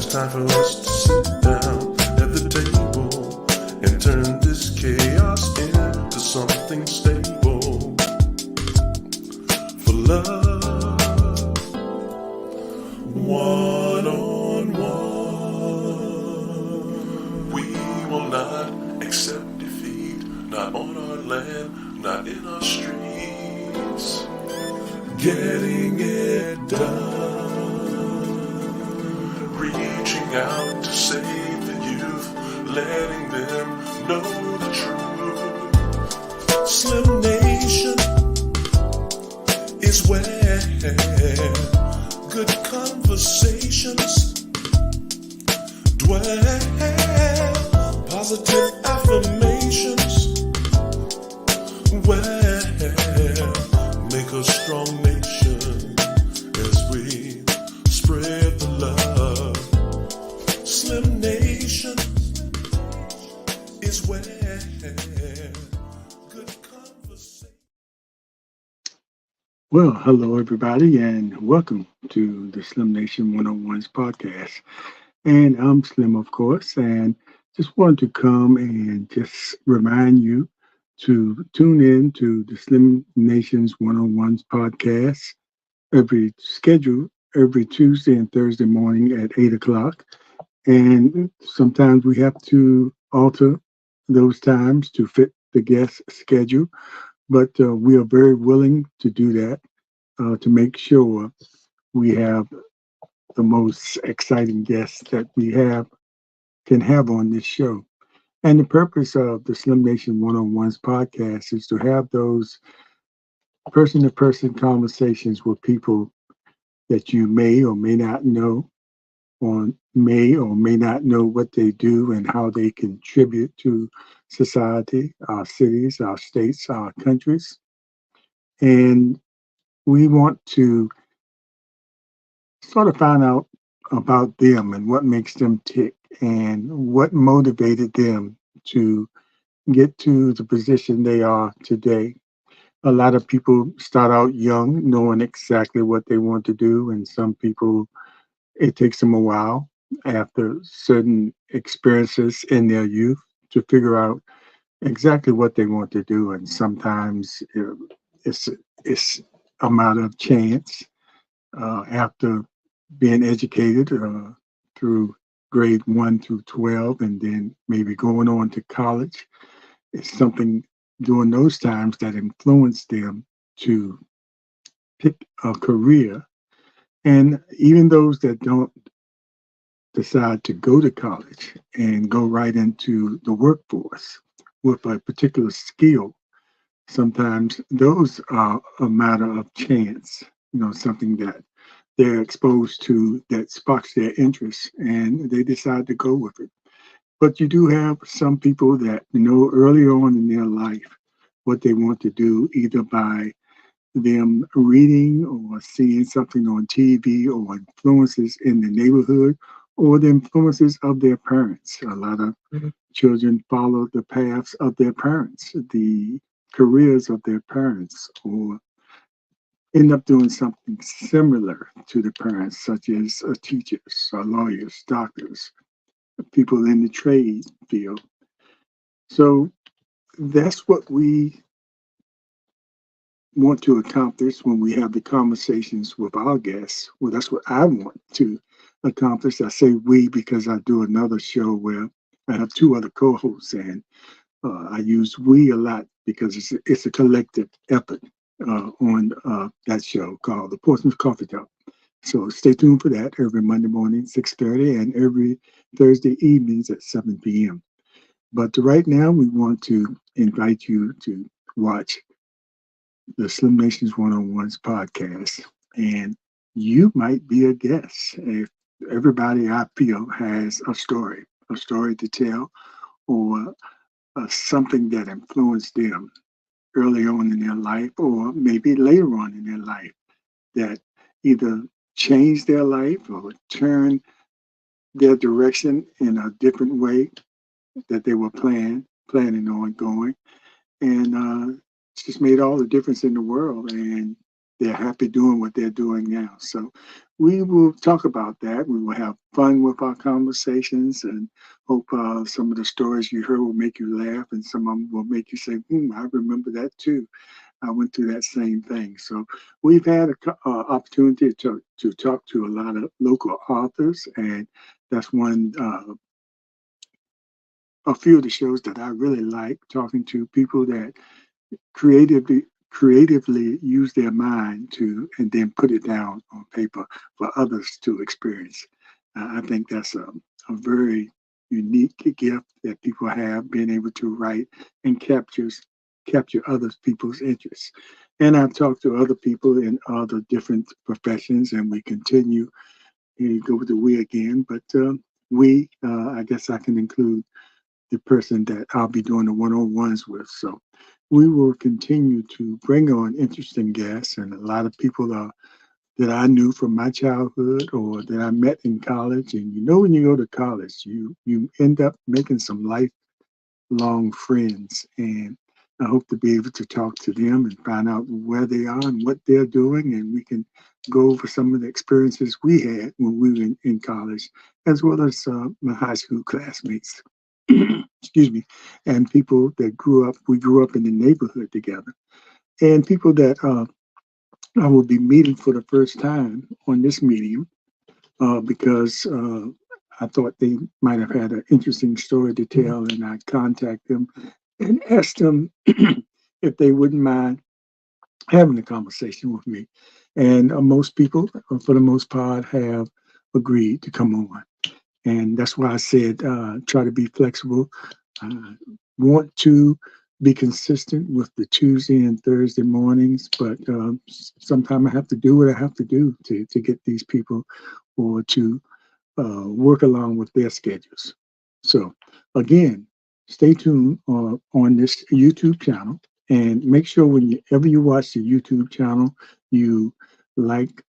it's time for us to sit down at the table and turn this chaos into something stable. For love, one on one, we will not accept defeat, not on our land, not in our streets. Getting it done, reaching out to save the youth, letting them know the truth. Slim Nation is where good conversations dwell, positive affirmations well, make a strong nation as we spread the love. Slim Nation is where good conversation. Well, hello everybody, and welcome to the Slim Nation 101's podcast. And I'm Slim, of course, and just wanted to come and just remind you to tune in to the Slim Nation's 101's podcast every Tuesday and Thursday morning at 8 o'clock. And sometimes we have to alter those times to fit the guest schedule, but we are very willing to do that to make sure we have the most exciting guests that we can have on this show. And the purpose of the Slim Nation 101's podcast is to have those person-to-person conversations with people that you may or may not know, or may not know what they do and how they contribute to society, our cities, our states, our countries. And we want to sort of find out about them and what makes them tick and what motivated them to get to the position they are today. A lot of people start out young, knowing exactly what they want to do, and some people, it takes them a while after certain experiences in their youth to figure out exactly what they want to do. And sometimes it's it's a matter of chance after being educated through grade 1 through 12, and then maybe going on to college. It's something during those times that influenced them to pick a career. And even those that don't decide to go to college and go right into the workforce with a particular skill, sometimes those are a matter of chance, something that they're exposed to that sparks their interest and they decide to go with it. But you do have some people that know early on in their life what they want to do, either by them reading or seeing something on TV or influences in the neighborhood or the influences of their parents. A lot of children follow the paths of their parents, the careers of their parents, or end up doing something similar to the parents, such as teachers, lawyers, doctors, people in the trade field. So that's what we want to accomplish when we have the conversations with our guests. Well, that's what I want to accomplish. I say we because I do another show where I have two other co-hosts, and I use we a lot because it's a collective effort on that show called the Portsmouth Coffee Talk. So stay tuned for that every Monday morning, 6:30, and every Thursday evenings at 7 p.m. But right now, we want to invite you to watch the Slim Nations 101's podcast, and you might be a guest. If everybody I feel has a story to tell, or something that influenced them early on in their life, or maybe later on in their life, that either changed their life or turned their direction in a different way that they were planning on going. And it's just made all the difference in the world. And they're happy doing what they're doing now. So we will talk about that. We will have fun with our conversations, and hope some of the stories you heard will make you laugh, and some of them will make you say, I remember that too. I went through that same thing. So we've had an opportunity to talk to a lot of local authors, and that's one a few of the shows that I really like, talking to people that creatively use their mind to and then put it down on paper for others to experience. I think that's a very unique gift that people have, being able to write and capture other people's interests. And I've talked to other people in other different professions, and we continue. Here you go with the we again, but I guess I can include the person that I'll be doing the one-on-ones with. So we will continue to bring on interesting guests, and a lot of people that I knew from my childhood or that I met in college. And when you go to college, you end up making some lifelong friends. And I hope to be able to talk to them and find out where they are and what they're doing. And we can go over some of the experiences we had when we were in college, as well as my high school classmates. Excuse me, and people that we grew up in the neighborhood together, and people that I will be meeting for the first time on this medium, because I thought they might have had an interesting story to tell, and I contact them and ask them if they wouldn't mind having a conversation with me. And most people, for the most part, have agreed to come on. And that's why I said, try to be flexible. Want to be consistent with the Tuesday and Thursday mornings, but sometimes I have to do what I have to do to get these people, or to work along with their schedules. So again, stay tuned on this YouTube channel, and make sure whenever you watch the YouTube channel, you like,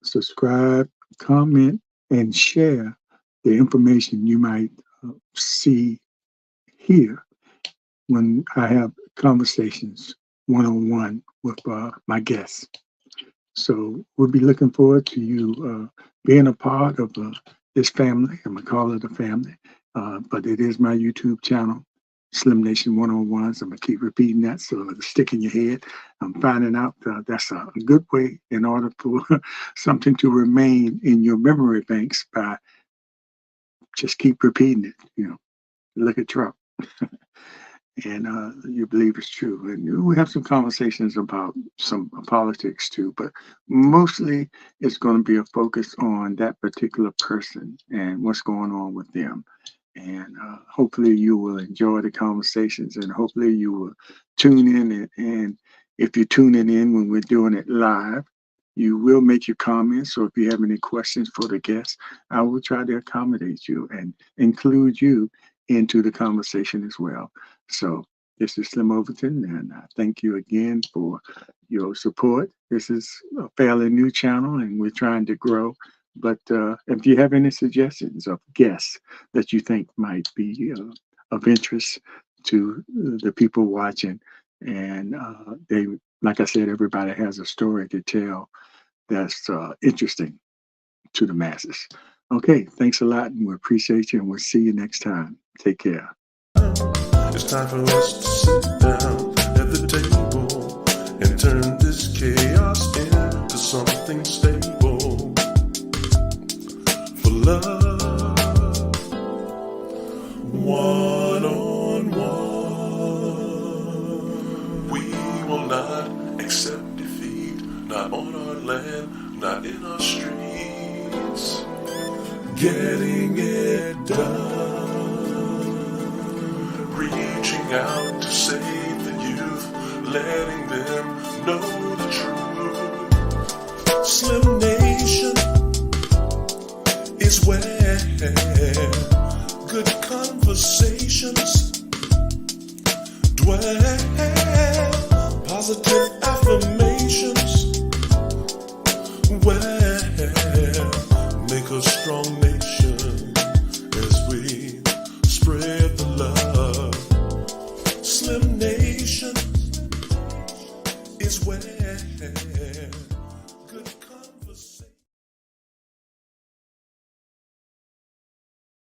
subscribe, comment, and share the information you might see here when I have conversations one-on-one with my guests. So we'll be looking forward to you being a part of this family. I'm going to call it a family, but it is my YouTube channel, Slim Nation 101s. I'm going to keep repeating that so it'll stick in your head. I'm finding out that's a good way in order for something to remain in your memory banks, by just keep repeating it. Look at Trump. And you believe it's true. And we have some conversations about some politics too, but mostly it's going to be a focus on that particular person and what's going on with them. And hopefully you will enjoy the conversations, and hopefully you will tune in. And if you're tuning in when we're doing it live, you will make your comments. So if you have any questions for the guests, I will try to accommodate you and include you into the conversation as well. So this is Slim Overton, and I thank you again for your support. This is a fairly new channel, and we're trying to grow. But if you have any suggestions of guests that you think might be of interest to the people watching, and like I said, everybody has a story to tell that's interesting to the masses. Okay, thanks a lot, and we appreciate you, and we'll see you next time. Take care. It's time for us to sit down at the table and turn this chaos into something stable. For love, one-on-one. We will not accept defeat, not on our land, not in our streets. Getting it done. Reaching out to save the youth, letting them know the truth. Slim Nation is where good conversations dwell. Positive affirmation.